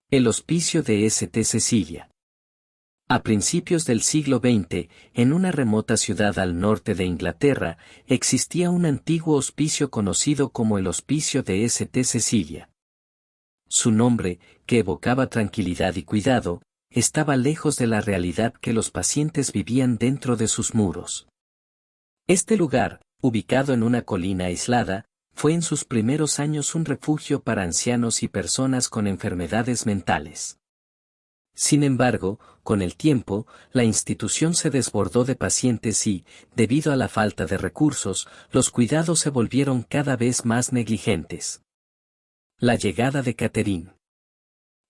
El hospicio de St. Cecilia. A principios del siglo XX, en una remota ciudad al norte de Inglaterra, existía un antiguo hospicio conocido como el Hospicio de St. Cecilia. Su nombre, que evocaba tranquilidad y cuidado, estaba lejos de la realidad que los pacientes vivían dentro de sus muros. Este lugar, ubicado en una colina aislada, fue en sus primeros años un refugio para ancianos y personas con enfermedades mentales. Sin embargo, con el tiempo, la institución se desbordó de pacientes y, debido a la falta de recursos, los cuidados se volvieron cada vez más negligentes. La llegada de Catherine.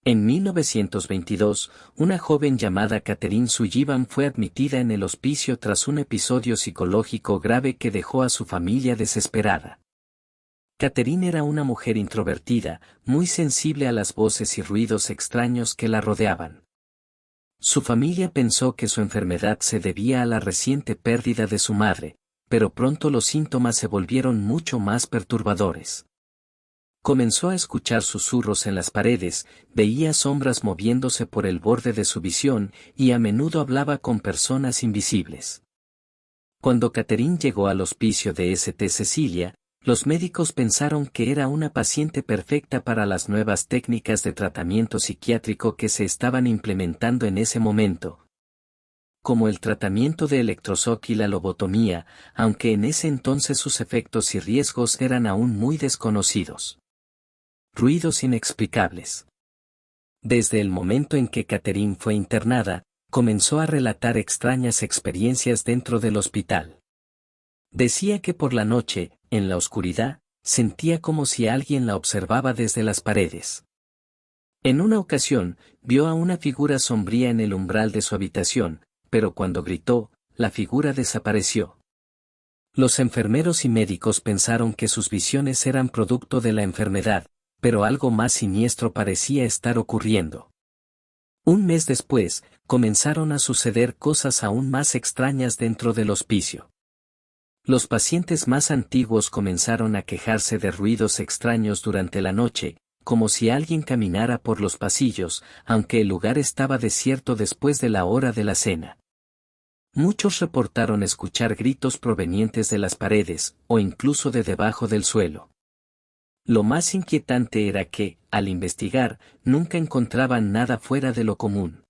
En 1922, una joven llamada Catherine Sullivan fue admitida en el hospicio tras un episodio psicológico grave que dejó a su familia desesperada. Catherine era una mujer introvertida, muy sensible a las voces y ruidos extraños que la rodeaban. Su familia pensó que su enfermedad se debía a la reciente pérdida de su madre, pero pronto los síntomas se volvieron mucho más perturbadores. Comenzó a escuchar susurros en las paredes, veía sombras moviéndose por el borde de su visión y a menudo hablaba con personas invisibles. Cuando Catherine llegó al hospicio de St. Cecilia, los médicos pensaron que era una paciente perfecta para las nuevas técnicas de tratamiento psiquiátrico que se estaban implementando en ese momento, como el tratamiento de electroshock y la lobotomía, aunque en ese entonces sus efectos y riesgos eran aún muy desconocidos. Ruidos inexplicables. Desde el momento en que Catherine fue internada, comenzó a relatar extrañas experiencias dentro del hospital. Decía que por la noche, en la oscuridad, sentía como si alguien la observaba desde las paredes. En una ocasión, vio a una figura sombría en el umbral de su habitación, pero cuando gritó, la figura desapareció. Los enfermeros y médicos pensaron que sus visiones eran producto de la enfermedad, pero algo más siniestro parecía estar ocurriendo. Un mes después, comenzaron a suceder cosas aún más extrañas dentro del hospicio. Los pacientes más antiguos comenzaron a quejarse de ruidos extraños durante la noche, como si alguien caminara por los pasillos, aunque el lugar estaba desierto después de la hora de la cena. Muchos reportaron escuchar gritos provenientes de las paredes, o incluso de debajo del suelo. Lo más inquietante era que, al investigar, nunca encontraban nada fuera de lo común.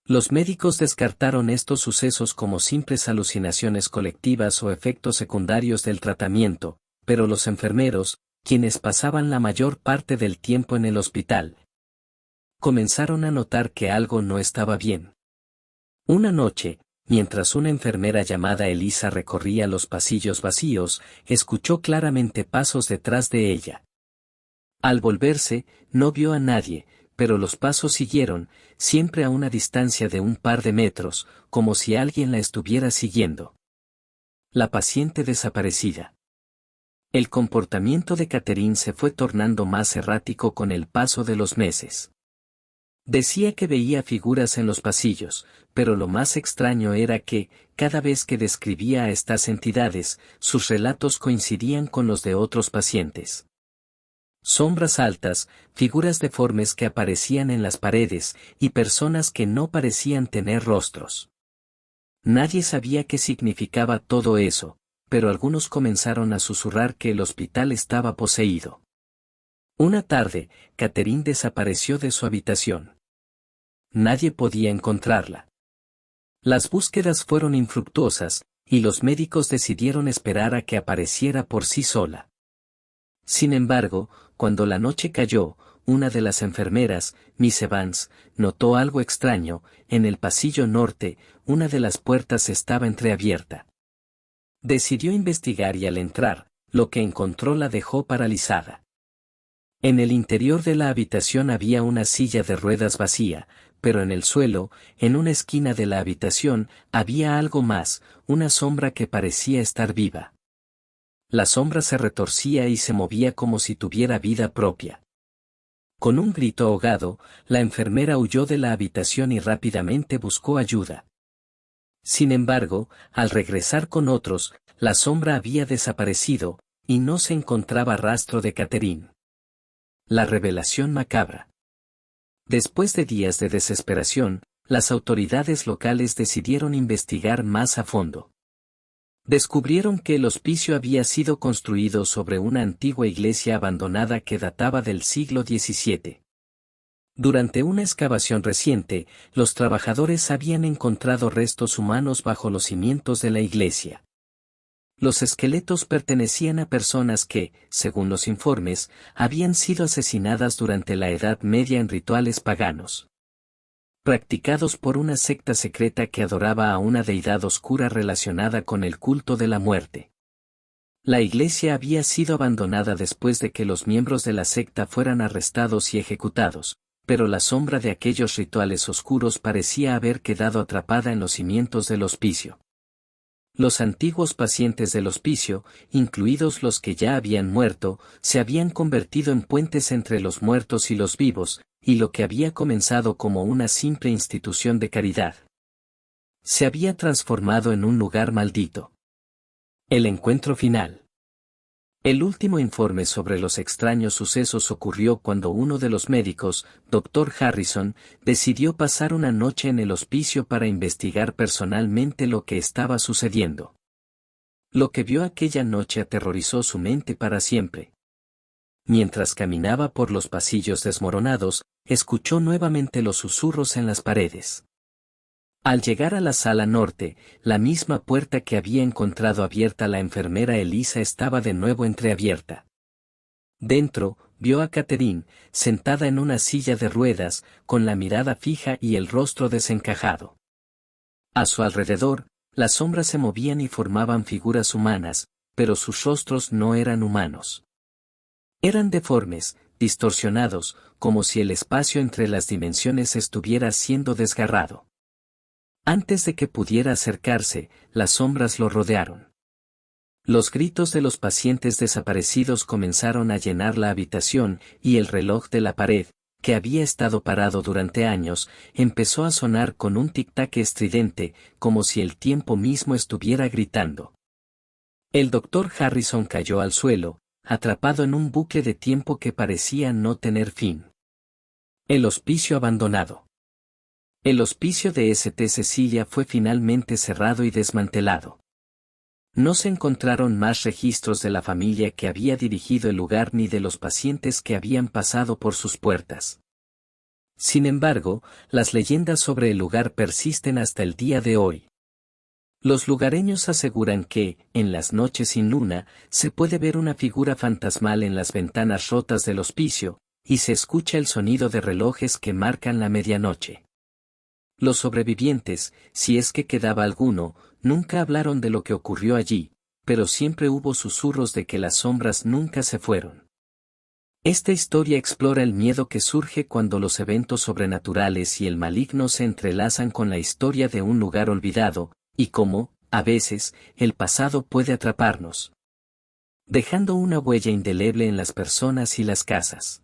Los médicos descartaron estos sucesos como simples alucinaciones colectivas o efectos secundarios del tratamiento, pero los enfermeros, quienes pasaban la mayor parte del tiempo en el hospital, comenzaron a notar que algo no estaba bien. Una noche, mientras una enfermera llamada Elisa recorría los pasillos vacíos, escuchó claramente pasos detrás de ella. Al volverse, no vio a nadie, pero los pasos siguieron, siempre a una distancia de un par de metros, como si alguien la estuviera siguiendo. La paciente desaparecida. El comportamiento de Catherine se fue tornando más errático con el paso de los meses. Decía que veía figuras en los pasillos, pero lo más extraño era que, cada vez que describía a estas entidades, sus relatos coincidían con los de otros pacientes. Sombras altas, figuras deformes que aparecían en las paredes, y personas que no parecían tener rostros. Nadie sabía qué significaba todo eso, pero algunos comenzaron a susurrar que el hospital estaba poseído. Una tarde, Catherine desapareció de su habitación. Nadie podía encontrarla. Las búsquedas fueron infructuosas, y los médicos decidieron esperar a que apareciera por sí sola. Sin embargo, cuando la noche cayó, una de las enfermeras, Miss Evans, notó algo extraño. En el pasillo norte, una de las puertas estaba entreabierta. Decidió investigar y al entrar, lo que encontró la dejó paralizada. En el interior de la habitación había una silla de ruedas vacía, pero en el suelo, en una esquina de la habitación, había algo más, una sombra que parecía estar viva. La sombra se retorcía y se movía como si tuviera vida propia. Con un grito ahogado, la enfermera huyó de la habitación y rápidamente buscó ayuda. Sin embargo, al regresar con otros, la sombra había desaparecido, y no se encontraba rastro de Catherine. La revelación macabra. Después de días de desesperación, las autoridades locales decidieron investigar más a fondo. Descubrieron que el hospicio había sido construido sobre una antigua iglesia abandonada que databa del siglo XVII. Durante una excavación reciente, los trabajadores habían encontrado restos humanos bajo los cimientos de la iglesia. Los esqueletos pertenecían a personas que, según los informes, habían sido asesinadas durante la Edad Media en rituales paganos, practicados por una secta secreta que adoraba a una deidad oscura relacionada con el culto de la muerte. La iglesia había sido abandonada después de que los miembros de la secta fueran arrestados y ejecutados, pero la sombra de aquellos rituales oscuros parecía haber quedado atrapada en los cimientos del hospicio. Los antiguos pacientes del hospicio, incluidos los que ya habían muerto, se habían convertido en puentes entre los muertos y los vivos, y lo que había comenzado como una simple institución de caridad se había transformado en un lugar maldito. El encuentro final. El último informe sobre los extraños sucesos ocurrió cuando uno de los médicos, Dr. Harrison, decidió pasar una noche en el hospicio para investigar personalmente lo que estaba sucediendo. Lo que vio aquella noche aterrorizó su mente para siempre. Mientras caminaba por los pasillos desmoronados, escuchó nuevamente los susurros en las paredes. Al llegar a la sala norte, la misma puerta que había encontrado abierta la enfermera Elisa estaba de nuevo entreabierta. Dentro, vio a Catherine, sentada en una silla de ruedas, con la mirada fija y el rostro desencajado. A su alrededor, las sombras se movían y formaban figuras humanas, pero sus rostros no eran humanos. Eran deformes, distorsionados, como si el espacio entre las dimensiones estuviera siendo desgarrado. Antes de que pudiera acercarse, las sombras lo rodearon. Los gritos de los pacientes desaparecidos comenzaron a llenar la habitación y el reloj de la pared, que había estado parado durante años, empezó a sonar con un tic-tac estridente, como si el tiempo mismo estuviera gritando. El doctor Harrison cayó al suelo, atrapado en un bucle de tiempo que parecía no tener fin. El hospicio abandonado. El hospicio de St. Cecilia fue finalmente cerrado y desmantelado. No se encontraron más registros de la familia que había dirigido el lugar ni de los pacientes que habían pasado por sus puertas. Sin embargo, las leyendas sobre el lugar persisten hasta el día de hoy. Los lugareños aseguran que, en las noches sin luna, se puede ver una figura fantasmal en las ventanas rotas del hospicio, y se escucha el sonido de relojes que marcan la medianoche. Los sobrevivientes, si es que quedaba alguno, nunca hablaron de lo que ocurrió allí, pero siempre hubo susurros de que las sombras nunca se fueron. Esta historia explora el miedo que surge cuando los eventos sobrenaturales y el maligno se entrelazan con la historia de un lugar olvidado, y cómo, a veces, el pasado puede atraparnos, dejando una huella indeleble en las personas y las casas.